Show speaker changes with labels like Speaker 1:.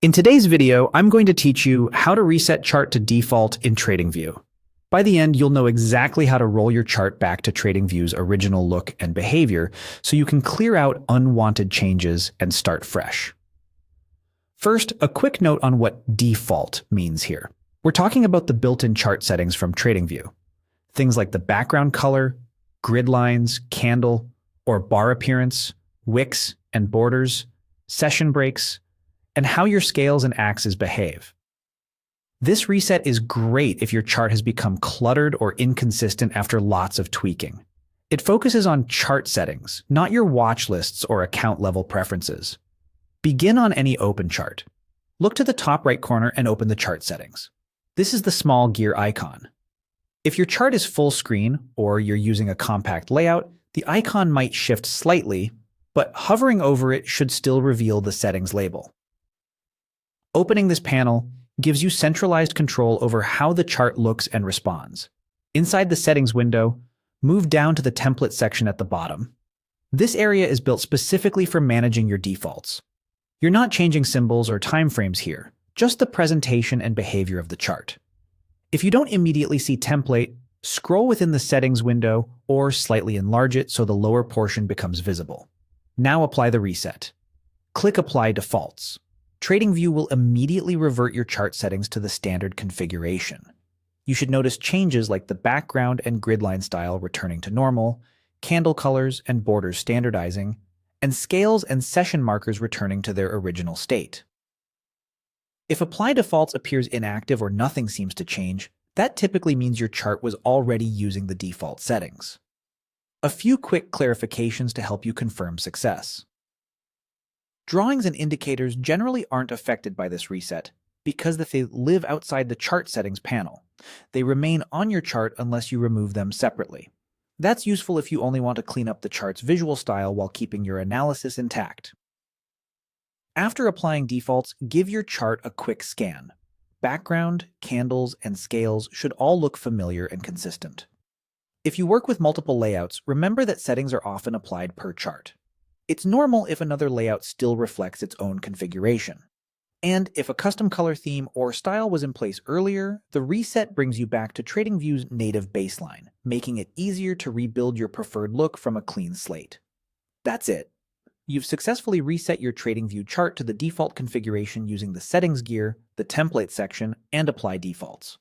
Speaker 1: In today's video, I'm going to teach you how to reset chart to default in TradingView. By the end, you'll know exactly how to roll your chart back to TradingView's original look and behavior so you can clear out unwanted changes and start fresh. First, a quick note on what default means here. We're talking about the built-in chart settings from TradingView. Things like the background color, grid lines, candle, or bar appearance, wicks and borders, session breaks, and how your scales and axes behave. This reset is great if your chart has become cluttered or inconsistent after lots of tweaking. It focuses on chart settings, not your watch lists or account level preferences. Begin on any open chart. Look to the top right corner and open the chart settings. This is the small gear icon. If your chart is full screen or you're using a compact layout, the icon might shift slightly, but hovering over it should still reveal the settings label. Opening this panel gives you centralized control over how the chart looks and responds. Inside the settings window, move down to the template section at the bottom. This area is built specifically for managing your defaults. You're not changing symbols or timeframes here, just the presentation and behavior of the chart. If you don't immediately see template, scroll within the settings window or slightly enlarge it so the lower portion becomes visible. Now apply the reset. Click Apply Defaults. TradingView will immediately revert your chart settings to the standard configuration. You should notice changes like the background and grid line style returning to normal, candle colors and borders standardizing, and scales and session markers returning to their original state. If Apply Defaults appears inactive or nothing seems to change, that typically means your chart was already using the default settings. A few quick clarifications to help you confirm success. Drawings and indicators generally aren't affected by this reset because they live outside the chart settings panel. They remain on your chart unless you remove them separately. That's useful if you only want to clean up the chart's visual style while keeping your analysis intact. After applying defaults, give your chart a quick scan. Background, candles, and scales should all look familiar and consistent. If you work with multiple layouts, remember that settings are often applied per chart. It's normal if another layout still reflects its own configuration. And if a custom color theme or style was in place earlier, the reset brings you back to TradingView's native baseline, making it easier to rebuild your preferred look from a clean slate. That's it. You've successfully reset your TradingView chart to the default configuration using the settings gear, the template section, and apply defaults.